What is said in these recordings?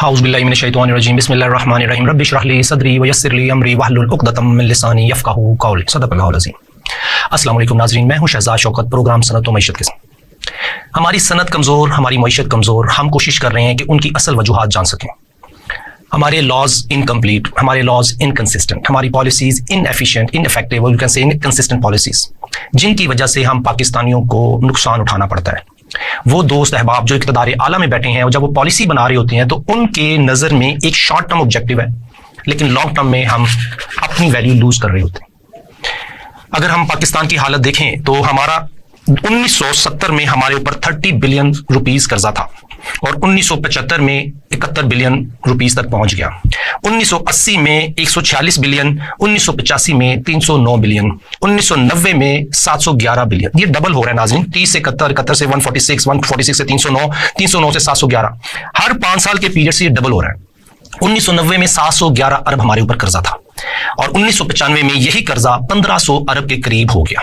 औज़ुबिल्लाहि मिनश्शैतानिर्रजीम बिस्मिल्लाहिर्रहमानिर्रहीम रब्बि इश्रह ली सदरी व यस्सिर ली अमरी वहलुल उक़दतम मिन लिसानी यफ़क़हू क़ौली सदक़ल्लाहुल अज़ीम। अस्सलामु अलैकुम नाज़रीन, मैं हूँ शहज़ाद शौकत, प्रोग्राम सनत व मईशत के साथ। हमारी सनत कमज़ोर, हमारी मईशत कमज़ोर, हम कोशिश कर रहे हैं कि उनकी असल वजूहात जान सकें। हमारे लॉज इनकम्प्लीट, हमारे लॉज इनकन्सिस्टेंट, हमारी policies inefficient, ineffective, you can say inconsistent policies, जिनकी वजह से हम पाकिस्तानियों को नुकसान उठाना पड़ता है। वो दोस्त अहबाब जो इक़्तिदार आला में बैठे हैं और जब वो पॉलिसी बना रहे होते हैं तो उनके नज़र में एक शॉर्ट टर्म ऑब्जेक्टिव है, लेकिन लॉन्ग टर्म में हम अपनी वैल्यू लूज कर रहे होते हैं। अगर हम पाकिस्तान की हालत देखें तो हमारा 1970 में हमारे ऊपर 30 बिलियन रुपीस कर्जा था और 1975 में 71 बिलियन रुपीस तक पहुंच गया। 1980 में 146 बिलियन, 1985 में 309 बिलियन, 1990 में 711 बिलियन। ये डबल हो रहा है नाज़रीन, 30 से 71, 71 से 146, 146 से 309, 309 से 711। हर 5 साल के पीरियड से ये डबल हो रहा है। 1990 में 711 अरब हमारे ऊपर कर्जा था और 1995 में यही कर्जा 1500 अरब के करीब हो गया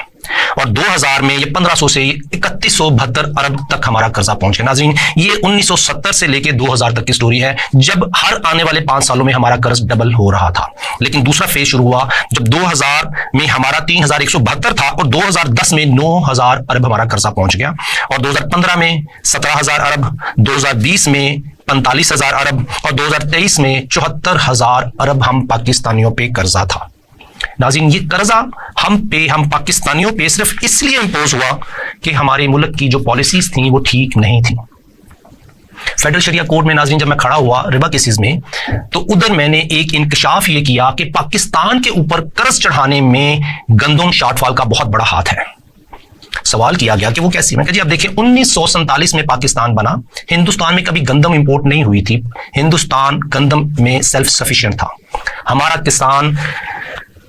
और 2000 में ये 1500 से 3172 अरब तक हमारा कर्जा पहुंच गया। नाज़रीन, ये 1970 से लेके 2000 तक की स्टोरी है, जब हर आने वाले 5 सालों में हमारा कर्ज डबल हो रहा था। लेकिन दूसरा फेज शुरू हुआ जब 2000 में हमारा 3172 था और 2010 में 9000 अरब हमारा कर्जा पहुंच गया और 2015 में 17000 अरब, 2020 में 45,000 अरब और 2023 में 74,000 अरब हम पाकिस्तानियों पे कर्जा था। नाज़रीन, ये कर्जा हम पाकिस्तानियों पे सिर्फ इसलिए इंपोज हुआ कि हमारे मुल्क की जो पॉलिसीज थी वो ठीक नहीं थी। फेडरल शरिया कोर्ट में नाज़रीन जब मैं खड़ा हुआ रिबा केसेस में, तो उधर मैंने एक इंकशाफ ये किया कि पाकिस्तान के ऊपर कर्ज चढ़ाने में गंदम शॉर्टफॉल का बहुत बड़ा हाथ है। सवाल किया गया कि वो कैसी। मैं कहा जी आप देखिए, 1947 में पाकिस्तान बना, हिंदुस्तान में कभी गंदम इंपोर्ट नहीं हुई थी। हिंदुस्तान गंदम में सेल्फ सफिशिएंट था। हमारा किसान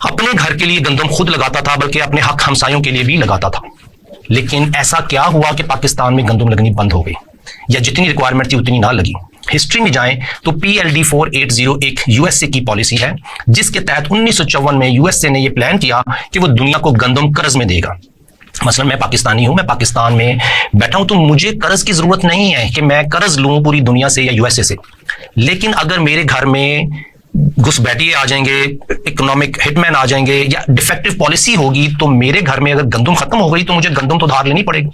अपने घर के लिए गंदम खुद लगाता था, बल्कि अपने हक हमसायों के लिए भी लगाता था। लेकिन ऐसा क्या हुआ कि पाकिस्तान में गंदम लगनी बंद हो गई, या जितनी रिक्वायरमेंट थी उतनी ना लगी। हिस्ट्री में जाएं तो PLD 480 एक यूएसए की पॉलिसी है, जिसके तहत 1954 में यूएसए ने यह प्लान किया कि वो दुनिया को गंदम कर्ज में देगा। मसलन मैं पाकिस्तानी हूं, मैं पाकिस्तान में बैठा हूं, तो मुझे कर्ज की जरूरत नहीं है कि मैं कर्ज लूं पूरी दुनिया से या यूएसए से। लेकिन अगर मेरे घर में घुसपैठिए आ जाएंगे, इकोनॉमिक हिटमैन आ जाएंगे, या डिफेक्टिव पॉलिसी होगी, तो मेरे घर में अगर गंदम खत्म हो गई तो मुझे गंदम तो उधार लेनी पड़ेगी।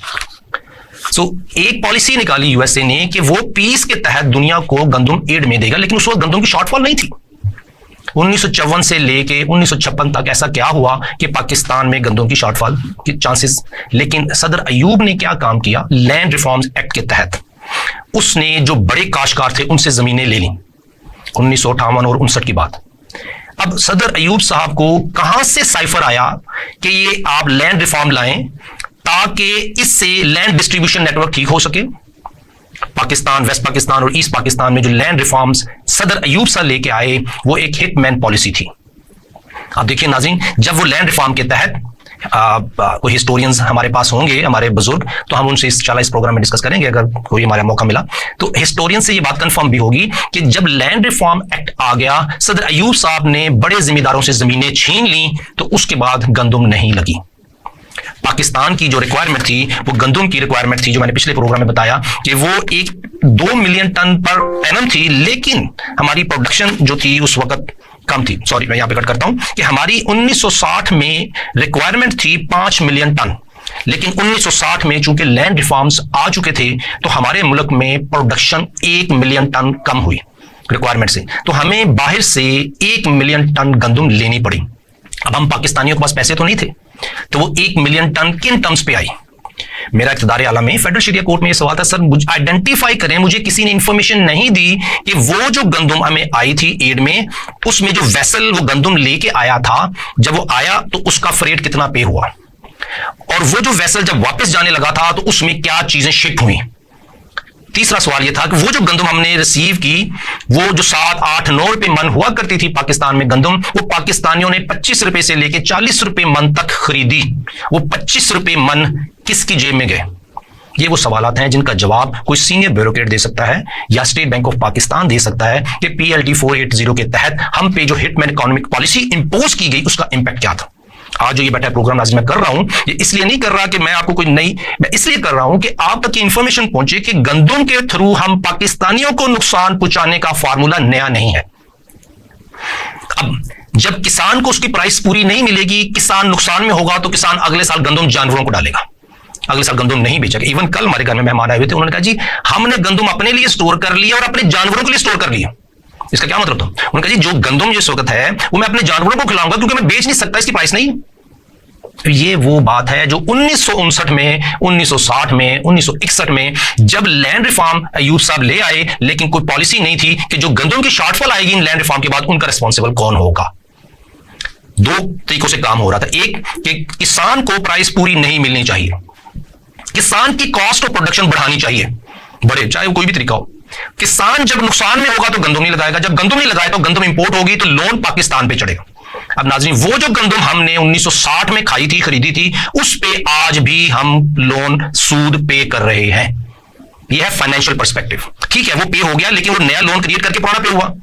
एक पॉलिसी निकाली यूएसए ने कि वो पीस के तहत दुनिया को गंदम एड में देगा, लेकिन उस वक्त गंदम की शॉर्टफॉल नहीं थी। 1954 से लेके 1956 तक ऐसा क्या हुआ कि पाकिस्तान में गंदम की शॉर्टफॉल की चांसेस। लेकिन सदर अयूब ने क्या काम किया, लैंड रिफॉर्म्स एक्ट के तहत उसने जो बड़े काश्तकार थे उनसे जमीनें ले ली, 1958 और 59 की बात। अब सदर अयूब साहब को कहां से साइफर आया कि ये आप लैंड रिफॉर्म लाएं ताकि इससे लैंड डिस्ट्रीब्यूशन नेटवर्क ठीक हो सके। पाकिस्तान, वेस्ट पाकिस्तान और ईस्ट पाकिस्तान में जो लैंड रिफॉर्म्स सदर अयूब साहब लेके आए, वो एक हिटमैन पॉलिसी थी। आप देखिए नाज़रीन, जब वो लैंड रिफॉर्म के तहत कोई हिस्टोरियंस हमारे पास होंगे, हमारे बुजुर्ग, तो हम उनसे इस प्रोग्राम में डिस्कस करेंगे अगर कोई हमारा मौका मिला। तो हिस्टोरियन से ये बात कंफर्म भी होगी कि जब लैंड रिफॉर्म एक्ट आ गया, सदर अयूब साहब ने बड़े जिम्मेदारों से जमीनें छीन ली, तो उसके बाद गंदम नहीं लगी। पाकिस्तान की जो रिक्वायरमेंट थी वो गंदम की रिक्वायरमेंट थी, जो मैंने पिछले प्रोग्राम में बताया कि वो 2 मिलियन टन पर एनम थी, लेकिन हमारी प्रोडक्शन जो थी उस वक्त कम थी। सॉरी, मैं यहां पे कट करता हूं कि हमारी 1960 में रिक्वायरमेंट थी 5 मिलियन टन, लेकिन 1960 में चूंकि लैंड रिफॉर्म्स आ चुके थे तो हमारे मुल्क में प्रोडक्शन 1 मिलियन टन कम हुई रिक्वायरमेंट से, तो हमें बाहर से 1 मिलियन टन गंदम लेनी पड़ी। अब हम पाकिस्तानियों के पास पैसे तो नहीं थे, तो वो 1 मिलियन टन किन टर्म्स पे आई। मेरा इक़्तिदार आला में फेडरल शरिया कोर्ट में ये सवाल था, सर आइडेंटिफाई करें, मुझे किसी ने इंफॉर्मेशन नहीं दी कि वो जो गंदम हमें आई थी एड में, उसमें जो वेसल वो गंदम लेके आया था, जब वो आया तो उसका फ्रेट कितना पे हुआ, और वो जो वेसल जब वापस जाने लगा था तो उसमें क्या चीजें शिप हुई। तीसरा सवाल यह था कि वो जो गंदम हमने रिसीव की, वो जो 7, 8, 9 रुपए मन हुआ करती थी पाकिस्तान में गंदम, वो पाकिस्तानियों ने 25 रुपए से लेके 40 रुपए मन तक खरीदी। वो 25 रुपए मन किसकी जेब में गए? ये वो सवालात हैं जिनका जवाब कोई सीनियर ब्यूरोक्रेट दे सकता है या स्टेट बैंक ऑफ पाकिस्तान दे सकता है कि PLD 480 के तहत हम पे जो हिटमैन इकोनॉमिक पॉलिसी इंपोज की गई उसका इंपैक्ट क्या था। आज जो ये बैठा प्रोग्राम नाज़रीन मैं कर रहा हूं, ये इसलिए नहीं कर रहा कि मैं आपको कोई नई, मैं इसलिए कर रहा हूं कि आप तक इंफॉर्मेशन पहुंचे कि गंदम के थ्रू हम पाकिस्तानियों को नुकसान पहुंचाने का फार्मूला नया नहीं है। अब जब किसान को उसकी प्राइस पूरी नहीं मिलेगी, किसान नुकसान में होगा, तो किसान अगले साल गंदम जानवरों को डालेगा, अगले साल गंदम नहीं बेचेगा। इवन कल हमारे घर में मेहमान आए हुए थे, उन्होंने कहा जी हमने गंदम अपने लिए स्टोर कर लिया और अपने जानवरों के लिए स्टोर कर लिया। इसका क्या मतलब था? उन्होंने कहा जी जो गंदम जिस वक्त है वो मैं अपने जानवरों को खिलाऊंगा क्योंकि मैं बेच नहीं सकता, इसकी प्राइस नहीं। ये वो बात है जो 1959 में, 1960 में, 1961 में जब लैंड रिफॉर्म अयूब साहब ले आए, लेकिन कोई पॉलिसी नहीं थी कि जो गंदम की शॉर्टफॉल आएगी इन लैंड रिफॉर्म के बाद उनका रिस्पॉन्सिबल कौन होगा। दो तरीकों से काम हो रहा था। एक कि किसान को प्राइस पूरी नहीं मिलनी चाहिए, किसान की कॉस्ट ऑफ प्रोडक्शन बढ़ानी चाहिए, बढ़े चाहे वो कोई भी तरीका हो। किसान जब नुकसान में होगा तो गंदम नहीं लगाएगा, जब गंदम नहीं लगाए तो गंदम इंपोर्ट होगी तो लोन पाकिस्तान पे चढ़ेगा। अब नाज़रीन वो जो गंदम हमने 1960 में खाई थी, खरीदी थी, उस पे आज भी हम लोन सूद पे कर रहे हैं। यह है फाइनेंशियल पर्सपेक्टिव। ठीक है वो पे हो गया, लेकिन वो नया लोन क्रिएट करके पुराना पे हुआ।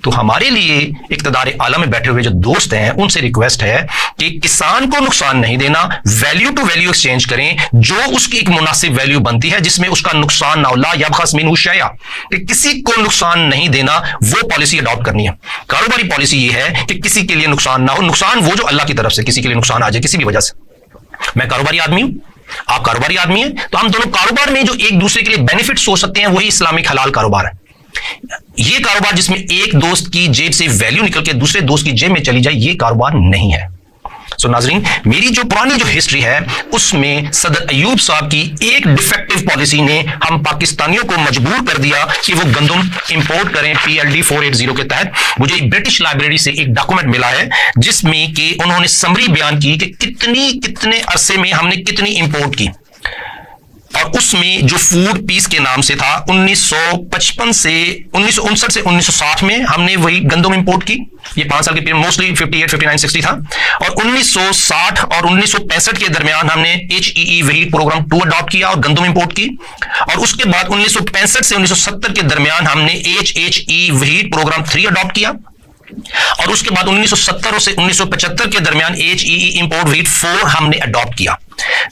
तो हमारे लिए इक़्तिदार आला में बैठे हुए जो दोस्त हैं उनसे रिक्वेस्ट है कि किसान को नुकसान नहीं देना, वैल्यू टू वैल्यू एक्सचेंज करें, जो उसकी एक मुनासिब वैल्यू बनती है जिसमें उसका नुकसान ना हो, ला यबखस मिन्हु शैया, कि किसी को नुकसान नहीं देना, वो पॉलिसी अडॉप्ट करनी है। कारोबारी पॉलिसी ये है कि किसी के लिए नुकसान ना हो, नुकसान वो जो अल्लाह की तरफ से किसी के लिए नुकसान आ जाए किसी भी वजह से। मैं कारोबारी आदमी हूं, आप कारोबारी आदमी हैं, तो हम दोनों कारोबार में जो एक दूसरे के लिए बेनिफिट सोच सकते हैं वही इस्लामिक हलाल कारोबार है। ये कारोबार जिसमें एक दोस्त की जेब से वैल्यू निकल के दूसरे दोस्त की जेब में चली जाए, ये कारोबार नहीं है। सो नाजरीन, मेरी जो पुरानी जो हिस्ट्री है उसमें सदर अयूब साहब की एक डिफेक्टिव पॉलिसी ने हम पाकिस्तानियों को मजबूर कर दिया कि वो गंदम इंपोर्ट करें PLD 480 के तहत। मुझे ब्रिटिश लाइब्रेरी से एक डॉक्यूमेंट मिला है जिसमें कि उन्होंने समरी बयान की कि कितने अरसे में हमने कितनी इंपोर्ट की, और उसमें जो फूड पीस के नाम से था 1955 से 1959 से 1960 में हमने वही गंदम इंपोर्ट की। ये 5 साल के पीरियड मोस्टली 58, 59, 60 था। और 1960 और 1965 के दरमियान हमने HEE वही प्रोग्राम 2 अडॉप्ट किया और गंदम इंपोर्ट की। और उसके बाद 1965 से 1970 के दरमियान हमने HHE वही प्रोग्राम 3 अडॉप्ट किया। और उसके बाद 1970 से 1975 के दरमियान HEE इंपोर्ट व्हीट 4 हमने अडॉप्ट किया।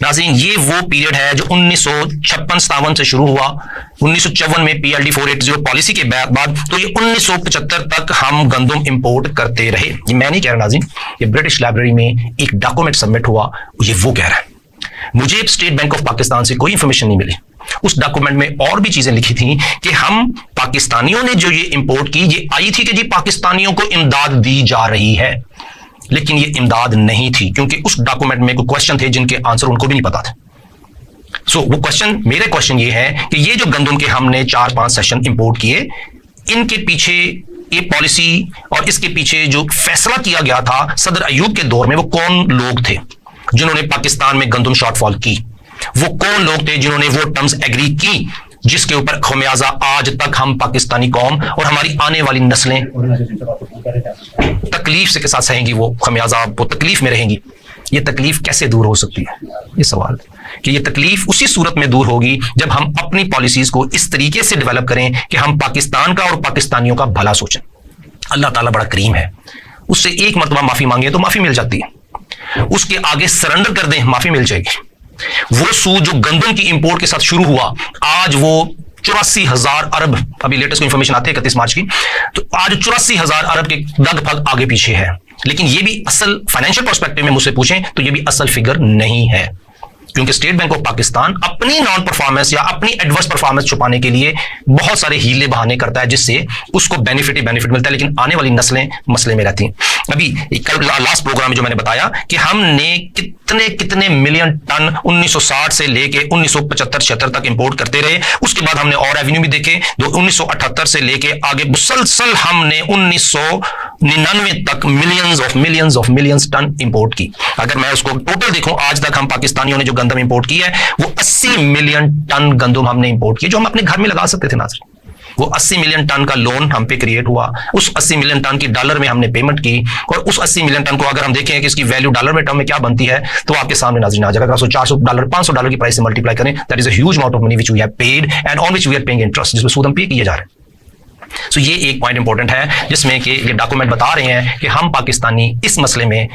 नाज़रीन, ये वो पीरियड है जो 1956-57 से शुरू हुआ, 1954 में PLD 480 पॉलिसी के बाद, तो ये 1975 तक हम गंदम इंपोर्ट करते रहे। ये मैं नहीं कह रहा नाज़रीन, ये ब्रिटिश लाइब्रेरी में एक डॉक्यूमेंट सबमिट हुआ, ये वो कह रहा है। मुझे स्टेट बैंक ऑफ पाकिस्तान से कोई इंफॉर्मेशन नहीं मिली। उस डॉक्यूमेंट में और भी चीजें लिखी थी कि हम पाकिस्तानियों ने जो ये इंपोर्ट की, ये आई थी कि जी पाकिस्तानियों को इमदाद दी जा रही है, लेकिन ये इमदाद नहीं थी, क्योंकि उस डॉक्यूमेंट में कुछ क्वेश्चन थे जिनके आंसर उनको भी नहीं पता थे। सो वो क्वेश्चन, मेरे क्वेश्चन ये है कि ये जो गंदम के हमने 4-5 सेशन इंपोर्ट किए, इनके पीछे ये पॉलिसी और इसके पीछे जो फैसला किया गया था सदर अयूब के दौर में, वो कौन लोग थे जिन्होंने पाकिस्तान में गंदम शॉर्टफॉल की? वो कौन लोग थे जिन्होंने वो टर्म्स एग्री की जिसके ऊपर खमियाजा आज तक हम पाकिस्तानी कौम और हमारी आने वाली नस्लें तकलीफ से के साथ सहेंगी? वो खमियाजा, वो तकलीफ में रहेंगी। ये तकलीफ कैसे दूर हो सकती है? ये सवाल है कि ये तकलीफ उसी सूरत में दूर होगी जब हम अपनी पॉलिसीज को इस तरीके से डेवलप करें कि हम पाकिस्तान का और पाकिस्तानियों का भला सोचें। अल्लाह ताला बड़ा करीम है, उससे एक मरतबा माफी मांगे तो माफी मिल जाती है, उसके आगे सरेंडर कर दें माफी मिल जाएगी। वो सूद जो गंदम की इंपोर्ट के साथ शुरू हुआ, आज वो 84,000 अरब, अभी लेटेस्ट इंफॉर्मेशन आती है 31 मार्च की, तो आज 84,000 अरब के लगभग आगे पीछे है। लेकिन ये भी असल फाइनेंशियल पर्सपेक्टिव में मुझसे पूछें तो ये भी असल फिगर नहीं है, क्योंकि स्टेट बैंक ऑफ पाकिस्तान अपनी नॉन परफॉर्मेंस या अपनी एडवर्स परफॉर्मेंस छुपाने के लिए बहुत सारे हीले बहाने करता है जिससे उसको बेनिफिट ही बेनिफिट मिलता है, लेकिन आने वाली नस्लें मसले में रहती हैं। अभी कल लास्ट प्रोग्राम में जो मैंने बताया कि हमने कितने मिलियन टन 1960 से लेके 1975-76 तक इंपोर्ट करते रहे। उसके बाद हमने और रेवेन्यू भी देखे, 1978 से लेके आगे मुसलसल हमने 1999 तक millions of millions ton import की। अगर मैं उसको टोटल देखूं, आज तक हम पाकिस्तानियों ने जो गंदम इंपोर्ट की है वो 80 मिलियन टन गंदम हमने इंपोर्ट की, जो हम अपने घर में लगा सकते थे नाज़रीन। वो 80 मिलियन टन का लोन हम पे क्रिएट हुआ, उस 80 मिलियन टन की डॉलर में हमने पेमेंट की, और उस 80 मिलियन टन को अगर हम देखें कि इसकी वैल्यू डॉलर में टर्म में क्या बनती है तो आपके सामने नाज़रीन आ जाएगा। अगर 400-400 $500 की प्राइस से मल्टीप्लाई करें, that is a huge amount of money which we have paid and on which we are paying interest, जिसमें सूद हम पे किए जा रहे हैं। सो ये एक पॉइंट इंपॉर्टेंट है जिसमें कि ये डॉक्यूमेंट बता रहे हैं कि हम पाकिस्तानी इस मसले में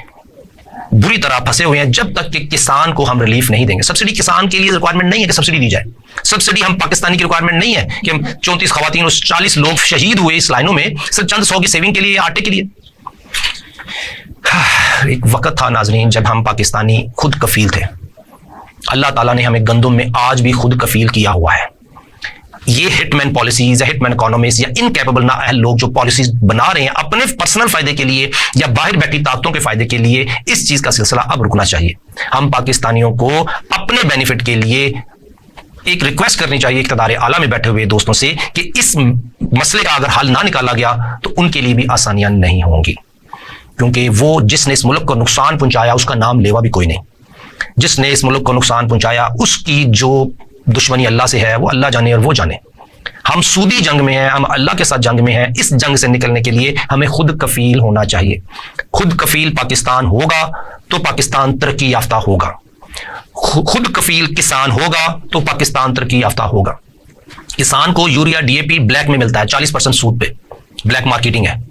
बुरी तरह फंसे हुए हैं जब तक कि किसान को हम रिलीफ नहीं देंगे। सब्सिडी किसान के लिए रिक्वायरमेंट नहीं है कि सब्सिडी दी जाए। सब्सिडी हम पाकिस्तानी की रिक्वायरमेंट नहीं है कि हम 34 खवातीन और 40 लोग शहीद हुए इस लाइनों में सिर्फ चंद 100 की सेविंग के लिए, आटे के लिए। एक वक्त था नाजरीन जब हम पाकिस्तानी खुद कफील थे। अल्लाह ताला ने हमें गंदुम में आज भी खुद कफील किया हुआ है। ये हिटमैन पॉलिसीज या हिटमैन इकोनॉमिस्ट या इनकैपेबल नाअहल लोग जो पॉलिसीज बना रहे हैं अपने पर्सनल फायदे के लिए या बाहर बैठी ताकतों के फायदे के लिए, इस चीज का सिलसिला अब रुकना चाहिए। हम पाकिस्तानियों को अपने बेनिफिट के लिए एक रिक्वेस्ट करनी चाहिए इक़्तिदार आला में बैठे हुए दोस्तों से कि इस मसले का अगर हल ना निकाला गया तो उनके लिए भी आसानियां नहीं होंगी, क्योंकि वो जिसने इस मुल्क को नुकसान पहुंचाया उसका नाम लेवा भी कोई नहीं। जिसने इस मुल्क को नुकसान पहुंचाया उसकी जो दुश्मनी अल्लाह से है वो अल्लाह जाने और वो जाने। हम सूदी जंग में हैं, हम अल्लाह के साथ जंग में हैं। इस जंग से निकलने के लिए हमें खुद कफील होना चाहिए। खुद कफील पाकिस्तान होगा तो पाकिस्तान तरक्की याफ्ता होगा। खुद कफील किसान होगा तो पाकिस्तान तरक्की याफ्ता होगा। किसान को यूरिया डीएपी ब्लैक में मिलता है 40% सूद पे, ब्लैक मार्केटिंग है।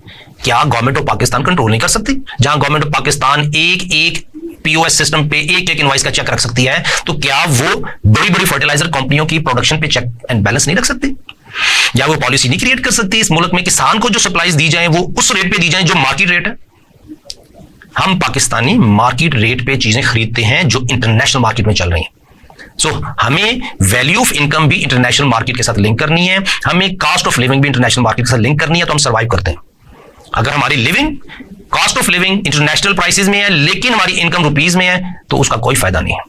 क्या गवर्नमेंट ऑफ पाकिस्तान कंट्रोल नहीं कर सकती? जहां गवर्नमेंट ऑफ पाकिस्तान एक एक पीओएस सिस्टम पे एक एक इनवॉइस का चेक रख सकती है, तो क्या वो बड़ी बड़ी फर्टिलाइजर कंपनियों की प्रोडक्शन पे चेक एंड बैलेंस नहीं रख सकती? या वो पॉलिसी नहीं क्रिएट कर सकती इस मुल्क में किसान को जो सप्लाईज दी जाए वो उस रेट पे दी जाए जो मार्केट रेट है? हम पाकिस्तानी मार्केट रेट पे चीजें खरीदते हैं जो इंटरनेशनल मार्केट में चल रही हैं। सो हमें वैल्यू ऑफ इनकम भी इंटरनेशनल मार्केट के साथ लिंक करनी है, हमें कॉस्ट ऑफ लिविंग भी इंटरनेशनल मार्केट के साथ लिंक करनी है, तो हम सर्वाइव करते हैं। अगर हमारी living cost of living international prices में है लेकिन हमारी इनकम रुपीज में है तो उसका कोई फायदा नहीं है।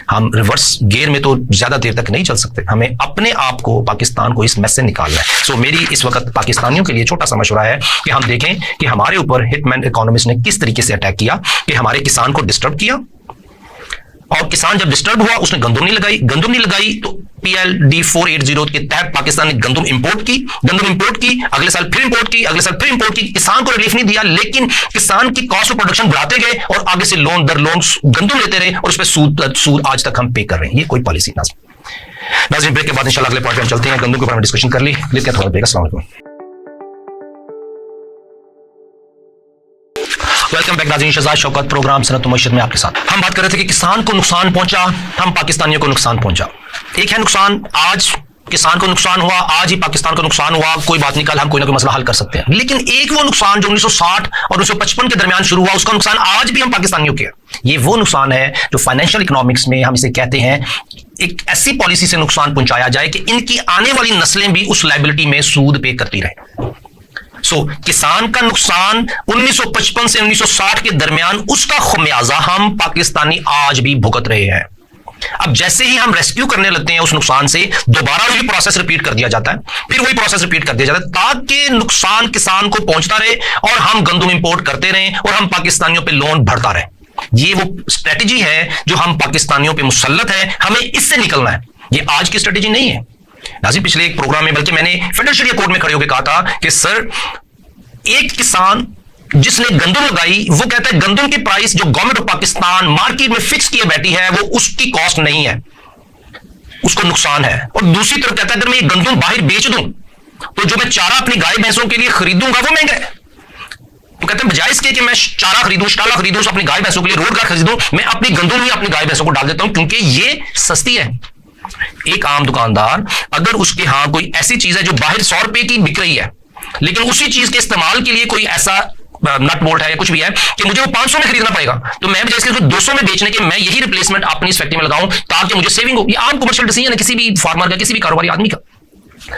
हम रिवर्स गियर में तो ज्यादा देर तक नहीं चल सकते। हमें अपने आप को, पाकिस्तान को इस मैस से निकालना है। सो मेरी इस वक्त पाकिस्तानियों के लिए छोटा सा मशवरा है कि हम देखें कि हमारे ऊपर हिटमैन इकोनॉमिस्ट ने किस तरीके से अटैक किया, कि हमारे किसान को डिस्टर्ब किया, और किसान जब डिस्टर्ब हुआ उसने गंदुम नहीं लगाई तो PLD 480 के तहत पाकिस्तान ने गंदुम इंपोर्ट की, अगले साल फिर इंपोर्ट की, किसान को रिलीफ नहीं दिया, लेकिन किसान की कॉस्ट ऑफ प्रोडक्शन बढ़ाते गए और आगे से लोन दर लोन गंदुम लेते रहे और उस पर सूद आज तक हम पे कर रहे हैं। ये कोई पॉलिसी नाज़रीन ब्रेक के बाद इंशाल्लाह अगले पॉइंट पे चलते हैं। गंदुम के ऊपर हमने डिस्कशन कर ली, लेते हैं थोड़ा ब्रेक। अस्सलाम वालेकुम, वेलकम बैक नाज़रीन। शहजाद शौकत प्रोग्राम सनत मईशत में आपके साथ। हम बात कर रहे थे कि किसान को नुकसान पहुंचा, हम पाकिस्तानियों को नुकसान पहुंचा। एक है नुकसान, आज किसान को नुकसान हुआ, आज ही पाकिस्तान को नुकसान हुआ, कोई बात नहीं, कल हम कोई ना कोई मसला हल कर सकते हैं। लेकिन एक वो नुकसान जो 1960 और 1955 के दरमियान शुरू हुआ, उसका नुकसान आज भी हम पाकिस्तानियों के। ये वो नुकसान है जो फाइनेंशियल इकोनॉमिक्स में हम इसे कहते हैं, एक ऐसी पॉलिसी से नुकसान पहुंचाया जाए कि इनकी आने वाली नस्लें भी उस लायबिलिटी में सूद पे करती रहे। किसान का नुकसान 1955 से 1960 के दरमियान, उसका खमियाजा हम पाकिस्तानी आज भी भुगत रहे हैं। अब जैसे ही हम रेस्क्यू करने लगते हैं उस नुकसान से, दोबारा वही प्रोसेस रिपीट कर दिया जाता है, फिर वही प्रोसेस रिपीट कर दिया जाता है, ताकि नुकसान किसान को पहुंचता रहे और हम गंदुम इंपोर्ट करते रहें और हम पाकिस्तानियों पे लोन भरता रहे। ये वो स्ट्रेटेजी है जो हम पाकिस्तानियों पे मुसल्लत है, हमें इससे निकलना है। ये आज की स्ट्रेटेजी नहीं है नाज़रीन। पिछले एक प्रोग्राम में बल्कि मैंने फेडरल शरिया कोर्ट में खड़े होकर कहा था कि सर, एक किसान जिसने गंदुम लगाई वो कहता है गंदुम की प्राइस जो गवर्नमेंट ऑफ पाकिस्तान मार्केट में फिक्स किए बैठी है वो उसकी कॉस्ट नहीं है, उसको नुकसान है। और दूसरी तरफ कहता है अगर मैं ये गंदुम बाहर बेच दूं तो जो मैं चारा अपनी गाय भैंसों के लिए खरीदूंगा वो महंगा है। तो कहते हैं बजाय इसके कि मैं चारा खरीदूं, स्टाला खरीदूं, अपनी गाय भैंसों के लिए रोजगार खरीदूं, मैं अपनी गंदुम ही अपनी गाय भैंसों को डाल देता हूं क्योंकि ये सस्ती है। एक आम दुकानदार अगर उसके यहां कोई ऐसी चीज है जो बाहर 100 रुपए की बिक रही है, लेकिन उसी चीज के इस्तेमाल के लिए कोई ऐसा नट बोल्ट है या कुछ भी है कि मुझे वो 500 में खरीदना पड़ेगा, तो मैं बजाय इसके 200 में बेचने के मैं यही रिप्लेसमेंट अपनी इस फैक्ट्री में लगाऊं ताकि मुझे सेविंग हो। ये आम कमर्शियल डिसीजन है किसी भी फार्मर का, किसी भी कारोबारी आदमी का।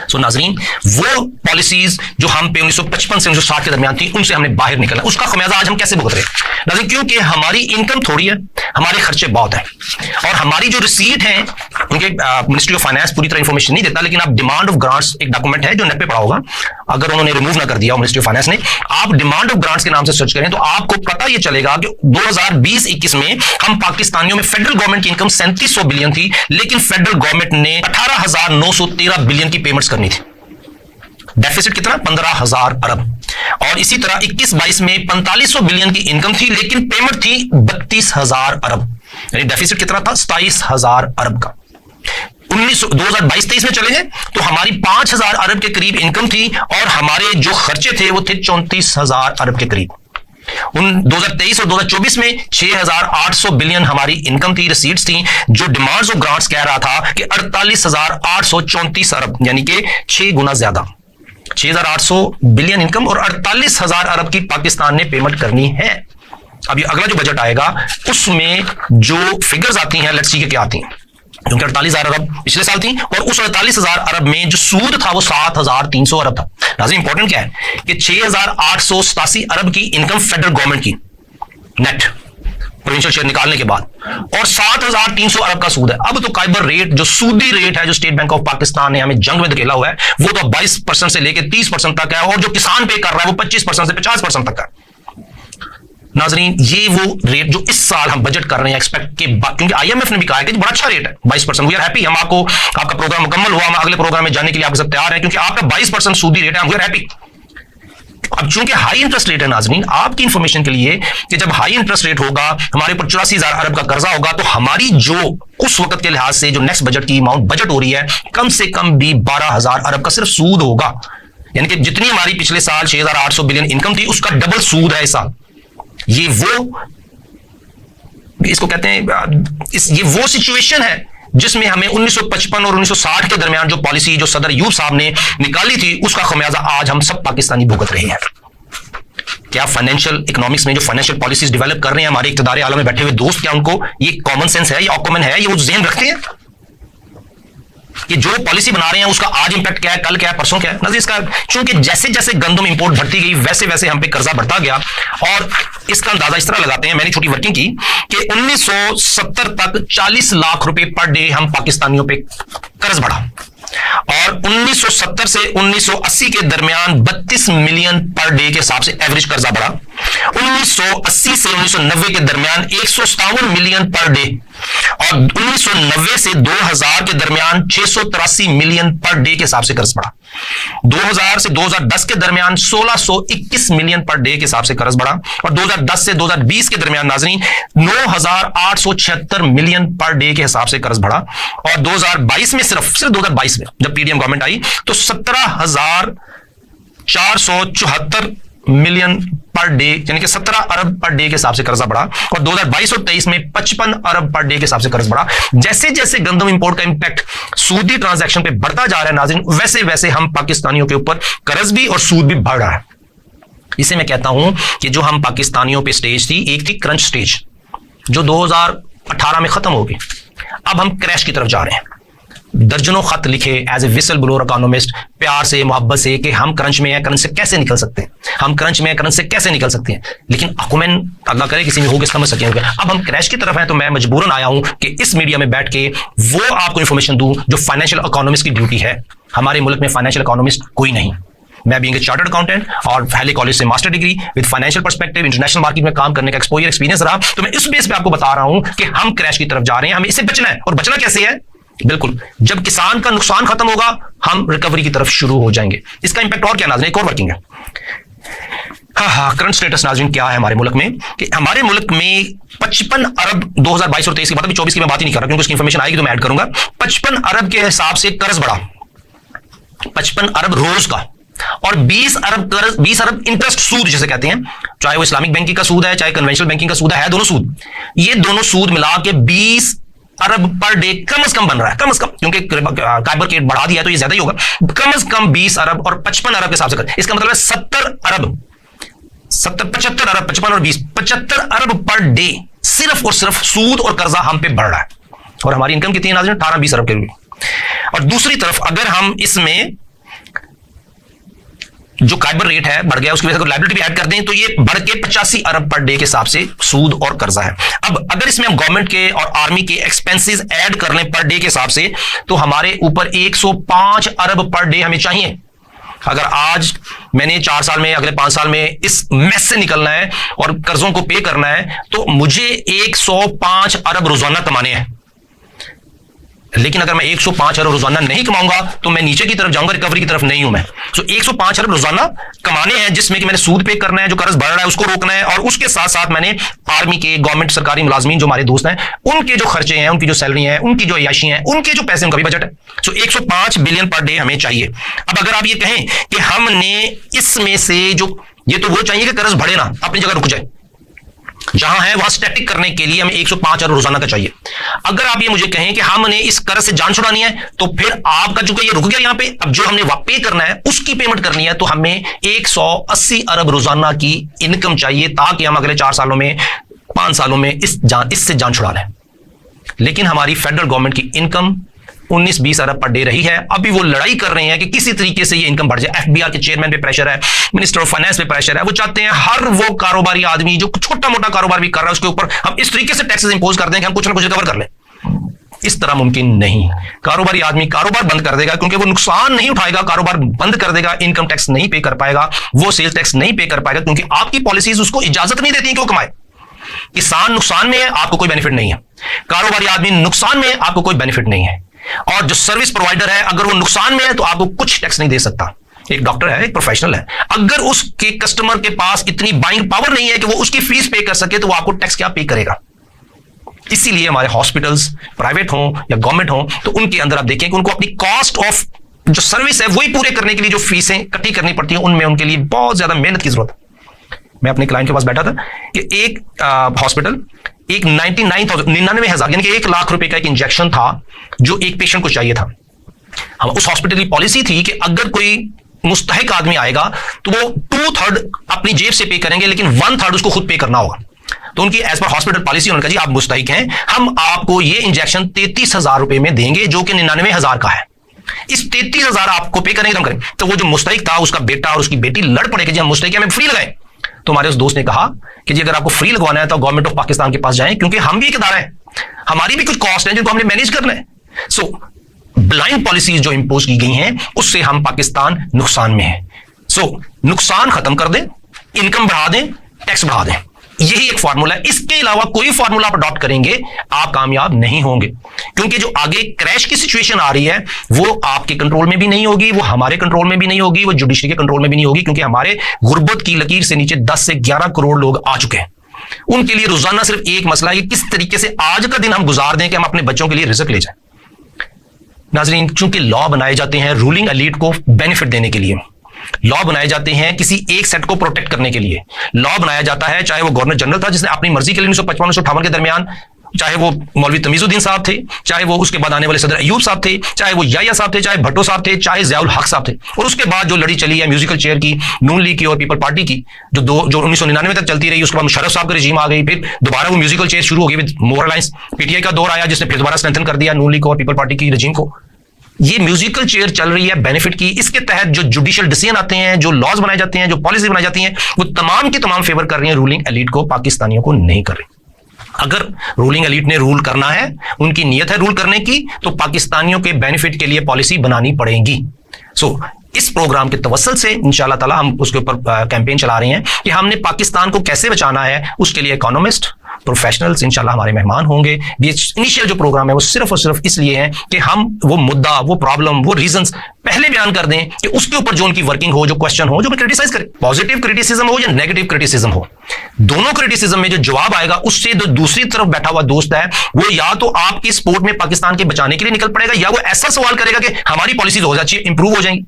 सो नाजरीन, वो पॉलिसीज जो हम पे 1955 से 1960 के दरमियान थी, उनसे हमने बाहर निकलना। उसका खमियाजा आज हम कैसे भुगत रहे हैं नाजरीन? क्योंकि हमारी इनकम थोड़ी है, हमारे खर्चे बहुत हैं, और हमारी जो रिसीट है उनके मिनिस्ट्री ऑफ फाइनेंस पूरी तरह इंफॉर्मेशन नहीं देता, लेकिन आप डिमांड ऑफ ग्रांट्स एक डॉक्यूमेंट है जो नेट पे पड़ा होगा, अगर उन्होंने रिमूव ना कर दिया मिनिस्ट्री ऑफ फाइनेंस ने, आप डिमांड ऑफ ग्रांट्स के नाम से सर्च करें तो आपको पता ये चलेगा कि 2020-21 में हम पाकिस्तानियों में फेडरल गवर्नमेंट की इनकम 3700 बिलियन थी, लेकिन फेडरल गवर्नमेंट ने 18,913 बिलियन की पेमेंट्स करनी थी। डेफिसिट कितना? 15,000 अरब। और इसी तरह 21-22 में 4500 बिलियन की इनकम थी, लेकिन पेमेंट थी 32,000 अरब। यानी डेफिसिट कितना था? 27,000 अरब का। 2022-23 में चलेंगे तो हमारी 5,000 अरब के करीब इनकम थी और हमारे जो खर्चे थे वो थे 34,000 अरब के करीब। उन 2023 और 2024 में 6,800 बिलियन हमारी इनकम थी, रिसीट्स थी। जो डिमांड्स और ग्रांट्स कह रहा था कि 48,834 अरब, यानी कि 6 गुना ज्यादा, 6,800 बिलियन इनकम और 48,000 अरब की पाकिस्तान ने पेमेंट करनी है। अब ये अगला जो बजट आएगा उसमें जो फिगर्स आती हैं, लेट्स सी के क्या आती हैं, क्योंकि 48,000 अरब पिछले साल थी और उस 48,000 अरब में जो सूद था वो 7,300 अरब था। नाज़रीन इंपॉर्टेंट क्या है कि 6,887 अरब की इनकम फेडरल गवर्नमेंट की नेट प्रोविंशियल शेयर निकालने के बाद, और 7,300 अरब का सूद है। अब तो काइबर रेट, जो सूदी रेट है, जो स्टेट बैंक ऑफ पाकिस्तान ने हमें जंग में धकेला हुआ है, वो तो 22% से लेकर 30% तक है, और जो किसान पे कर रहा है वो 25% से 50% तक है। नाजरीन ये वो रेट जो इस साल हम बजट कर रहे हैं एक्सपेक्ट के बाद, क्योंकि आईएमएफ ने भी कहा है कि बड़ा अच्छा रेट है 22%। वी आर हैप्पी, हम आपको, आपका प्रोग्राम मुकम्मल हुआ, हम अगले प्रोग्राम में जाने के लिए आपके साथ तैयार है, क्योंकि आपका 22% सूदी रेट है, हम वी आर हैप्पी। अब चूंकि हाई इंटरेस्ट रेट है नाजरीन, आपकी इंफॉर्मेशन के लिए कि जब हाई इंटरेस्ट रेट होगा, हमारे ऊपर 84,000 अरब का कर्जा होगा, तो हमारी जो उस वक्त के लिहाज से जो नेक्स्ट बजट की अमाउंट बजट हो रही है, कम से कम भी 12,000 अरब का सिर्फ सूद होगा। यानी कि जितनी हमारी पिछले साल 6,800 बिलियन इनकम थी, उसका डबल सूद है इस साल। ये वो, इसको कहते हैं, ये वो सिचुएशन है जिसमें हमें 1955 और 1960 के दरमियान जो पॉलिसी जो सदर अयूब साहब ने निकाली थी, उसका खमियाजा आज हम सब पाकिस्तानी भुगत रहे हैं। क्या फाइनेंशियल इकोनॉमिक्स में जो फाइनेंशियल पॉलिसीज डेवलप कर रहे हैं हमारे इक़्तिदार आलम में बैठे हुए दोस्त, क्या उनको ये कॉमन सेंस है, ये ऑकमन है, ये वो ज़हन रखते हैं कि जो पॉलिसी बना रहे हैं उसका आज इंपैक्ट क्या है, कल क्या है, परसों क्या है? नज़र इसका, चूंकि जैसे जैसे गंदम इंपोर्ट बढ़ती गई वैसे वैसे हम पे कर्जा बढ़ता गया, और इसका अंदाजा इस तरह लगाते हैं, मैंने छोटी वर्किंग की कि 1970 तक 40 लाख रुपए पर डे हम पाकिस्तानियों पे कर्ज बढ़ा, और 1970 से 1980 के दरमियान 32 मिलियन पर डे के हिसाब से एवरेज कर्जा बढ़ा। 1980 से 1990 के दरमियान 157 मिलियन पर डे, और 1990 से 2000 के दरमियान 683 मिलियन पर डे के हिसाब से कर्ज बढ़ा। 2000 से 2010 के दरमियान 1621 मिलियन पर डे के हिसाब से कर्ज बढ़ा, और 2010 से 2020 के दरमियान नाजरीन 9,876 मिलियन पर डे के हिसाब से कर्ज बढ़ा, और 2022 में सिर्फ 2022 में जब पीडीएम गवर्नमेंट आई तो 17,474 मिलियन पर डे, यानी कि 17 अरब पर डे के हिसाब से कर्जा बढ़ा, और 2022 और 23 में 55 अरब पर डे के हिसाब से कर्ज बढ़ा। जैसे जैसे गंदम इंपोर्ट का इंपैक्ट सूदी ट्रांजैक्शन पे बढ़ता जा रहा है नाज़रीन, वैसे वैसे हम पाकिस्तानियों के ऊपर कर्ज भी और सूद भी बढ़ रहा है। इसे मैं कहता हूं कि जो हम पाकिस्तानियों पे स्टेज थी, एक थी क्रंच स्टेज जो 2018 में खत्म होगी, अब हम क्रैश की तरफ जा रहे हैं। दर्जनों खत लिखे as a whistle blower economist, प्यार से, मोहब्बत से, कि हम क्रंच में हैं, क्रंच से कैसे निकल सकते हैं, हम क्रंच में हैं, क्रंच से कैसे निकल सकते हैं, लेकिन हुकूमत अल्लाह करे किसी में हो समझ सके। अब हम क्रैश की तरफ हैं, तो मैं मजबूरन आया हूं कि इस मीडिया में बैठ के वो आपको इंफॉर्मेशन दूं जो फाइनेंशियल इकोनॉमिस्ट की ड्यूटी है। हमारे मुल्क में फाइनेंशियल इकोनॉमिस्ट कोई नहीं। मैं बीइंग ए चार्टर्ड अकाउंटेंट और हैली कॉलेज से master degree with financial perspective, international market में काम करने का एक्सपोजर एक्सपीरियंस रहा, तो मैं इस बेस पे आपको बता रहा हूं कि हम क्रैश की तरफ जा रहे हैं, हमें इससे बचना है। और बचना कैसे है? बिल्कुल, जब किसान का नुकसान खत्म होगा हम रिकवरी की तरफ शुरू हो जाएंगे। इसका इंपैक्ट और क्या नाज़रीन, एक और वर्किंग है। करंट स्टेटस नाज़रीन क्या है हमारे मुल्क में, कि हमारे मुल्क में 55 अरब 2022 और 23 की बात, अभी 24 की मैं बात ही नहीं कर रहा क्योंकि उसकी इंफॉर्मेशन आएगी तो मैं ऐड करूंगा। 55 अरब के हिसाब से कर्ज बढ़ा, 55 अरब रोज का, और 20 अरब कर्ज, 20 अरब इंटरेस्ट सूद जिसे कहते हैं, चाहे वो इस्लामिक बैंकिंग का सूद है चाहे कन्वेंशनल बैंकिंग का सूद है, दोनों सूद, ये दोनों सूद मिला के 20 अरब पर डे कम से कम बन रहा है, कम से कम, क्योंकि काइबर रेट बढ़ा दिया तो ये ज्यादा ही होगा, कम से कम 20 अरब और 55 अरब के हिसाब से कर, इसका मतलब है 70 अरब, 75 अरब, 55 और 20, 75 अरब पर डे सिर्फ और सिर्फ सूद और कर्जा हम पे बढ़ रहा है, और हमारी इनकम कितनी है नाज़रीन? 18-20 अरब के लिए। और दूसरी तरफ अगर हम इसमें जो काइबर रेट है बढ़ गया, उसकी वजह से लायबिलिटी भी ऐड कर दें तो ये बढ़ के 85 अरब पर डे के हिसाब से सूद और कर्जा है। अब अगर इसमें हम गवर्नमेंट के और आर्मी के एक्सपेंसेस ऐड कर लें पर डे के हिसाब से, तो हमारे ऊपर 105 अरब पर डे हमें चाहिए। अगर आज मैंने 4 साल में, अगले 5 साल में इस मेस से निकलना है और कर्जों को पे करना है, तो मुझे 105 अरब रोजाना कमाने हैं। लेकिन अगर मैं 105 अरब रोजाना नहीं कमाऊंगा तो मैं नीचे की तरफ जाऊंगा, रिकवरी की तरफ नहीं हूं मैं। सो 105 अरब रोजाना कमाने हैं, जिसमें कि मैंने सूद पे करना है, जो कर्ज बढ़ रहा है उसको रोकना है, और उसके साथ साथ मैंने आर्मी के, गवर्नमेंट, सरकारी मुलाजमीन जो हमारे दोस्त हैं, उनके जो खर्चे हैं, उनकी जो सैलरी है, उनकी जो अयाशी है, उनके जो पैसे, उनका भी बजट है। सो 105 बिलियन पर डे हमें चाहिए। अब अगर आप ये कहें कि हमने इसमें से जो ये तो वो चाहिए कि कर्ज बढ़े ना, अपनी जगह रुक जाए। जहां है वहां स्टैटिक करने के लिए हमें 105 अरब रोजाना का चाहिए। अगर आप ये मुझे कहें कि हमने इस कर्ज से जान छुड़ानी है, तो फिर आपका चूंकि ये रुक गया यहां पे, अब जो हमने पे करना है उसकी पेमेंट करनी है, तो हमें 180 अरब रोजाना की इनकम चाहिए, ताकि हम अगले 4 सालों में 5 सालों में इससे जान छुड़ा लें। लेकिन हमारी फेडरल गवर्नमेंट की इनकम 19-20 अरब पर डे रही है। अभी वो लड़ाई कर रहे हैं कि किसी तरीके से ये इनकम बढ़ जाए। एफबीआर के चेयरमैन पे प्रेशर है, मिनिस्टर ऑफ फाइनेंस पे प्रेशर है। वो चाहते हैं हर वो कारोबारी आदमी जो छोटा मोटा कारोबार भी कर रहा है उसके ऊपर हम इस तरीके से टैक्सेस इंपोज कर दें कि हम कुछ ना कुछ रिकवर कर लें। इस तरह मुमकिन नहीं। कारोबारी आदमी कारोबार बंद कर देगा क्योंकि वो नुकसान नहीं उठाएगा, कारोबार बंद कर देगा, इनकम टैक्स नहीं पे कर पाएगा, वो सेल्स टैक्स नहीं पे कर पाएगा, क्योंकि आपकी पॉलिसीज उसको इजाजत नहीं देती कि वो कमाए। किसान नुकसान में है, आपको कोई बेनिफिट नहीं है। कारोबारी आदमी नुकसान में है, आपको कोई बेनिफिट नहीं है। और जो सर्विस प्रोवाइडर है, अगर वो नुकसान में है तो आपको कुछ टैक्स नहीं दे सकता। एक डॉक्टर है, एक प्रोफेशनल है, अगर उसके कस्टमर के पास इतनी बाइंग पावर नहीं है कि वो उसकी फीस पे कर सके, तो वो आपको टैक्स क्या पे करेगा। इसीलिए हमारे हॉस्पिटल्स प्राइवेट हों या गवर्नमेंट हों, तो उनके अंदर आप देखें कि उनको अपनी कॉस्ट ऑफ जो सर्विस है वही पूरे करने के लिए जो फीसें इकट्ठी करनी पड़ती हैं, उनमें उनके लिए बहुत ज्यादा मेहनत की जरूरत है। मैं अपने क्लाइंट के पास बैठा था कि एक हॉस्पिटल एक 99,000 यानी कि 1 लाख रुपए का एक इंजेक्शन था जो एक पेशेंट को चाहिए था। हम उस हॉस्पिटल की पॉलिसी थी कि अगर कोई मुस्तहिक आदमी आएगा तो वो 2/3 अपनी जेब से पे करेंगे, लेकिन 1/3 उसको खुद पे करना होगा। तो उनकी एज पर हॉस्पिटल पॉलिसी उन्होंने कहा जी आप मुस्तहिक हैं, हम आपको ये इंजेक्शन 33,000 रुपए में देंगे, जो कि 99,000 का है। इस 33,000 आपको पे करेंगे तो हम करें। तो वो जो मुस्तहिक था, उसका बेटा और उसकी बेटी लड़ पड़े कि जी हम मुस्तहिक हमें फ्री लगाएं। तो हमारे उस दोस्त ने कहा कि जी अगर आपको फ्री लगवाना है तो गवर्नमेंट ऑफ पाकिस्तान के पास जाएं, क्योंकि हम भी एक इदारा है, हमारी भी कुछ कॉस्ट है जिनको हमने मैनेज करना है। सो ब्लाइंड पॉलिसीज जो इंपोज की गई हैं उससे हम पाकिस्तान नुकसान में है। सो नुकसान खत्म कर दें, इनकम बढ़ा दें, टैक्स बढ़ा दें, यही एक फार्मूला है। इसके अलावा कोई फार्मूला आप अडॉप्ट करेंगे आप कामयाब नहीं होंगे, क्योंकि जो आगे क्रैश की सिचुएशन आ रही है वो आपके कंट्रोल में भी नहीं होगी, वो हमारे कंट्रोल में भी नहीं होगी, वो जुडिशरी के कंट्रोल में भी नहीं होगी, क्योंकि हमारे गुर्बत की लकीर से नीचे 10 से 11 करोड़ लोग आ चुके हैं। उनके लिए रोजाना सिर्फ एक मसला है कि किस तरीके से आज का दिन हम गुजार दें कि हम अपने बच्चों के लिए रिज़्क ले जाएं। नाज़रीन, चूंकि लॉ बनाए जाते हैं रूलिंग एलीट को बेनिफिट देने के लिए, लॉ बनाए जाते हैं किसी एक सेट को प्रोटेक्ट करने के लिए। लॉ बनाया जाता है, चाहे वो गवर्नर जनरल था जिसने अपनी मर्जी के लिए 1955-1958 के दरमियान, चाहे वो मौलवी तमीजुद्दीन साहब थे, चाहे वो उसके बाद आने वाले सदर अयूब साहब थे, चाहे वो याया साहब थे, चाहे भट्टो साहब थे, चाहे ज़ियाउल हक साहब थे, और उसके बाद जो लड़ी चली है म्यूजिकल चेयर की, नून लीग की और पीपल पार्टी की, जो 1999 तक चलती रही। उसके बाद मुशर्रफ साहब का रिजीम आ गई, फिर दोबारा वो म्यूजिकल चेयर शुरू हो गई विद मोर अलायंस। पीटीआई का दौर आया जिसने फिर दोबारा स्ट्रेंथन कर दिया नून लीग और पीपल पार्टी की रजीम को। ये म्यूजिकल चेयर चल रही है बेनिफिट की। इसके तहत जो जुडिशियल डिसीजन आते हैं, जो लॉज बनाए जाते हैं, जो पॉलिसी बनाई जाती हैं, वो तमाम की तमाम फेवर कर रही हैं रूलिंग एलीट को, पाकिस्तानियों को नहीं कर रही। अगर रूलिंग एलीट ने रूल करना है, उनकी नीयत है रूल करने की, तो पाकिस्तानियों के बेनिफिट के लिए पॉलिसी बनानी पड़ेगी। सो इस प्रोग्राम के तवस्सुल से इंशाअल्लाह ताला हम उसके ऊपर कैंपेन चला रहे हैं कि हमने पाकिस्तान को कैसे बचाना है। उसके लिए इकोनॉमिस्ट, प्रोफेशनल्स इंशाल्लाह हमारे मेहमान होंगे। ये इनिशियल जो प्रोग्राम है वो सिर्फ और सिर्फ इसलिए है कि हम वो मुद्दा, वो प्रॉब्लम, वो रीजंस पहले बयान कर दें कि उसके ऊपर जो उनकी वर्किंग हो, जो क्वेश्चन हो, जो क्रिटिसाइज करें। पॉजिटिव क्रिटिसिज्म हो या नेगेटिव क्रिटिसिज्म हो, दोनों क्रिटिसिज्म में जो जवाब आएगा उससे जो दूसरी तरफ बैठा हुआ दोस्त है वो या तो आपकी सपोर्ट में पाकिस्तान के बचाने के लिए निकल पड़ेगा, या वो ऐसा सवाल करेगा कि हमारी पॉलिसीज हो जाती है, इंप्रूव हो जाएंगी।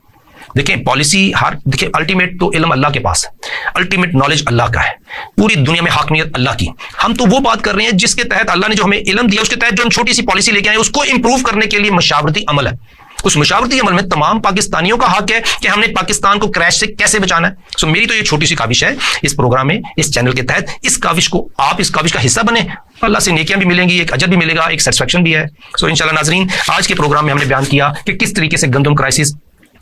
देखें पॉलिसी देखिए अल्टीमेट तो इल्म अल्लाह के पास है, अल्टीमेट नॉलेज अल्लाह का है, पूरी दुनिया में हाकमियत अल्लाह की। हम तो वो बात कर रहे हैं जिसके तहत अल्लाह ने जो हमें इल्म दिया, उसके तहत जो हम छोटी सी पॉलिसी लेके आए उसको इंप्रूव करने के लिए मशावरती अमल है। उस मशावरती अमल में तमाम पाकिस्तानियों का हक है कि हमने पाकिस्तान को क्रैश से कैसे बचाना है। सो मेरी तो ये छोटी सी काविश है इस प्रोग्राम में, इस चैनल के तहत, इस काविश को आप इस काविश का हिस्सा बने, अल्लाह से नेकियां भी मिलेंगी, एक अजर भी मिलेगा, एक सेटिस्फेक्शन भी है। सो इंशाल्लाह नाजरीन, आज के प्रोग्राम में हमने बयान किया कि किस तरीके से गंदम क्राइसिस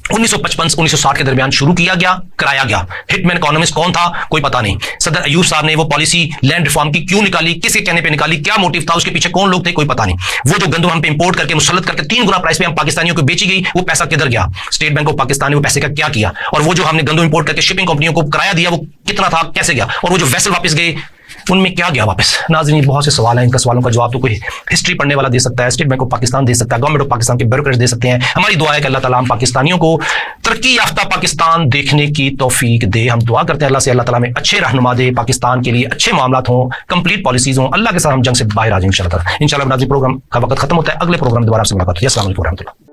1955-1960 के दरमियान शुरू कराया गया। हिटमैन इकोनॉमिस्ट कौन था कोई पता नहीं। सदर अयूब साहब ने वो पॉलिसी लैंड रिफॉर्म की क्यों निकाली, किसके कहने पे निकाली, क्या मोटिव था, उसके पीछे कौन लोग थे कोई पता नहीं। वो जो गंदम हम पे इंपोर्ट करके मुसल्लत करके 3 गुना प्राइस पे हम पाकिस्तानियों को बेची गई, वो पैसा किधर गया, स्टेट बैंक ऑफ पाकिस्तान ने वो पैसे का क्या किया, और वो जो हमने गंदम इंपोर्ट करके शिपिंग कंपनियों को किराया दिया वो कितना था, कैसे गया, और वो जो वेसल वापस गए उनमें क्या गया वापस। नाज़रीन बहुत से सवाल हैं, इनका सवालों का जवाब तो कोई हिस्ट्री पढ़ने वाला दे सकता है, स्टेट बैंक ऑफ पाकिस्तान दे सकता है, गवर्नमेंट ऑफ पाकिस्तान के ब्यूरोक्रेट्स दे सकते हैं। हमारी दुआ है कि अल्लाह ताला हम पाकिस्तानियों को तरक्की याफ्ता पाकिस्तान देखने की तौफीक दे। हम दुआ करते हैं अल्लाह से, अल्लाह ताला में अच्छे रहनुमा दे, पाकिस्तान के लिए अच्छे मामलात हों, कंप्लीट पॉलिसीज हों, अल्लाह के साथ हम जंग से बाहर आ जाएं इंशाल्लाह। इंशाल्लाह नाज़रीन प्रोग्राम का वक्त खत्म होता है, अगले प्रोग्राम दोबारा से मुलाकात होगी। अस्सलाम वालेकुम रहमतुल्लाह।